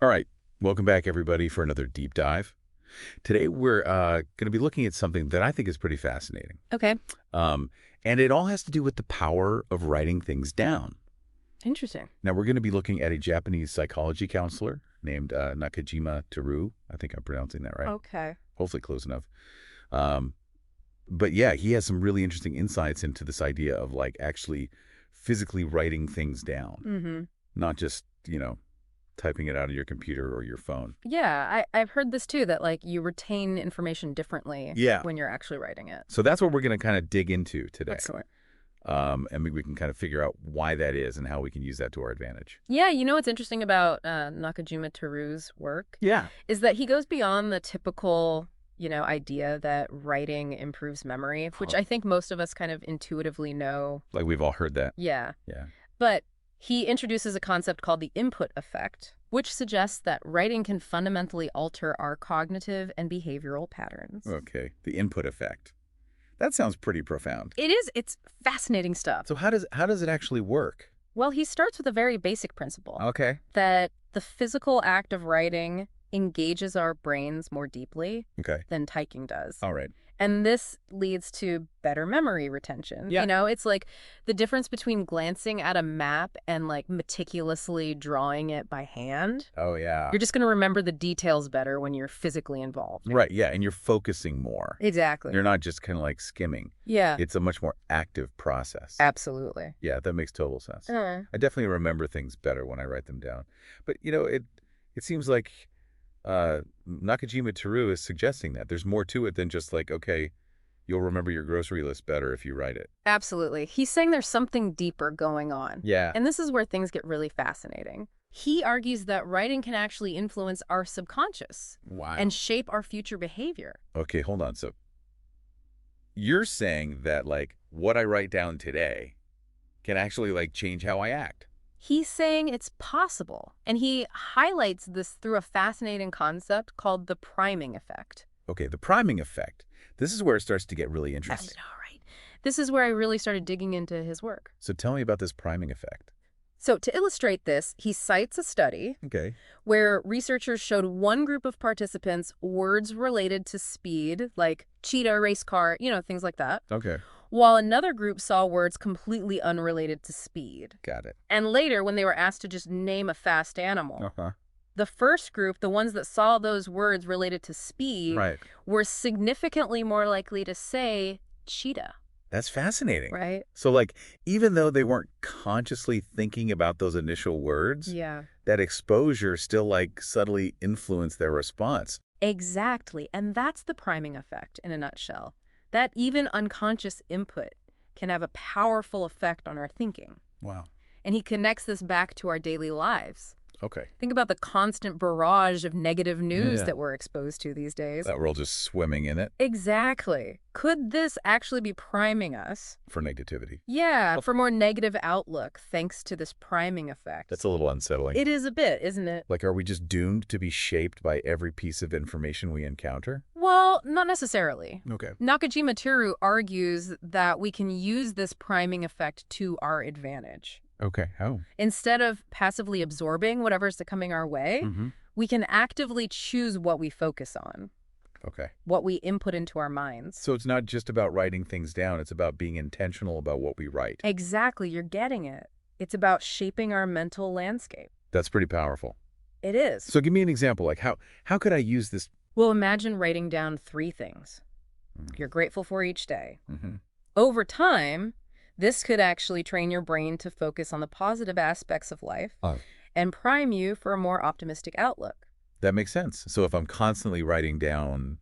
All right, welcome back, everybody, for another deep dive. Today, we're going to be looking at something that I think is pretty fascinating. Okay. Um, and it all has to do with the power of writing things down. Interesting. Now, we're going to be looking at a Japanese psychology counselor named Nakajima Teru. I think I'm pronouncing that right. Okay. Hopefully close enough. Um, but yeah, he has some really interesting insights into this idea of like actually physically writing things down, Mm-hmm. not just, typing it out on your computer or your phone. Yeah, I've heard this too, that like you retain information differently Yeah. when you're actually writing it. So that's what we're going to kind of dig into today. Excellent. And we can kind of figure out why that is and how we can use that to our advantage. Yeah, you know what's interesting about Nakajima Teru's work Yeah. is that he goes beyond the typical, idea that writing improves memory, which I think most of us kind of intuitively know. Like we've all heard that. Yeah. Yeah. But he introduces a concept called the input effect, which suggests that writing can fundamentally alter our cognitive and behavioral patterns. Okay. The input effect. That sounds pretty profound. It is. It's fascinating stuff. So how does it actually work? Well, he starts with a very basic principle. Okay. That the physical act of writing engages our brains more deeply Okay. than typing does. All right. And this leads to better memory retention. Yeah. It's like the difference between glancing at a map and like meticulously drawing it by hand. Oh, yeah. You're just going to remember the details better when you're physically involved. Right. Yeah. And you're focusing more. Exactly. You're not just kind of like skimming. Yeah. It's a much more active process. Absolutely. Yeah, that makes total sense. Uh, I definitely remember things better when I write them down. But, it seems like Nakajima Teru is suggesting that there's more to it than just like, okay, you'll remember your grocery list better if you write it. Absolutely. He's saying there's something deeper going on. Yeah. And this is where things get really fascinating. He argues that writing can actually influence our subconscious Wow. and shape our future behavior. Okay, hold on. So you're saying that like what I write down today can actually like change how I act. He's saying it's possible, and he highlights this through a fascinating concept called the priming effect. Okay, the priming effect. This is where it starts to get really interesting. All right. This is where I really started digging into his work. So tell me about this priming effect. So to illustrate this, he cites a study Okay. where researchers showed one group of participants words related to speed, like cheetah, race car, things like that, Okay. while another group saw words completely unrelated to speed. Got it. And later, when they were asked to just name a fast animal, Uh-huh. the first group, the ones that saw those words related to speed, Right. were significantly more likely to say cheetah, That's fascinating. right? So like even though they weren't consciously thinking about those initial words, Yeah. that exposure still like subtly influenced their response. Exactly. And that's the priming effect in a nutshell. That even unconscious input can have a powerful effect on our thinking. Wow. And he connects this back to our daily lives. Okay. Think about the constant barrage of negative news Yeah. that we're exposed to these days. That we're all just swimming in it Exactly. Could this actually be priming us? for negativity. Yeah, for more negative outlook thanks to this priming effect. That's a little unsettling. It is a bit, isn't it? Like, are we just doomed to be shaped by every piece of information we encounter? Well, not necessarily. Okay. Nakajima Teru argues that we can use this priming effect to our advantage. Okay. How? Instead of passively absorbing whatever's coming our way, Mm-hmm. we can actively choose what we focus on, Okay. what we input into our minds. So it's not just about writing things down. It's about being intentional about what we write. Exactly, you're getting it. It's about shaping our mental landscape. That's pretty powerful. It is. So give me an example. Like how could I use this? Well, imagine writing down 3 things Mhm. you're grateful for each day. Mm-hmm. Over time, this could actually train your brain to focus on the positive aspects of life Oh. and prime you for a more optimistic outlook. That makes sense. So if I'm constantly writing down,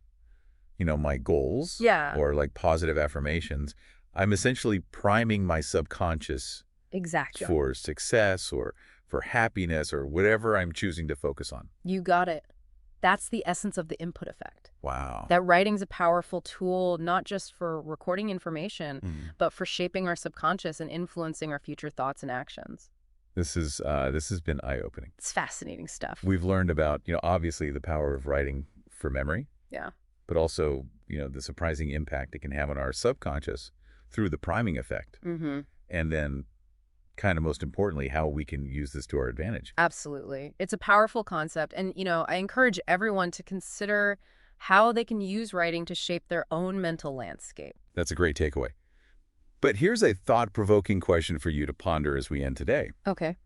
my goals Yeah. or like positive affirmations, I'm essentially priming my subconscious Exactly. for success or for happiness or whatever I'm choosing to focus on. You got it. That's the essence of the input effect. Wow. That writing's a powerful tool, not just for recording information, Mm. but for shaping our subconscious and influencing our future thoughts and actions. This has been eye-opening. It's fascinating stuff. We've learned about, obviously the power of writing for memory. Yeah. But also, the surprising impact it can have on our subconscious through the priming effect. Mm-hmm. And then kind of most importantly, how we can use this to our advantage. Absolutely. It's a powerful concept. And, I encourage everyone to consider how they can use writing to shape their own mental landscape. That's a great takeaway. But here's a thought-provoking question for you to ponder as we end today. Okay.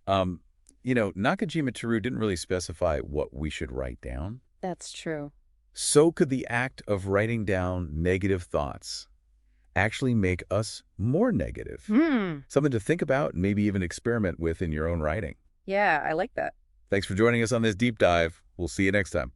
Um, Nakajima Teru didn't really specify what we should write down. That's true. So could the act of writing down negative thoughts actually make us more negative? Hmm. Something to think about and maybe even experiment with in your own writing. Yeah, I like that. Thanks for joining us on this deep dive. We'll see you next time.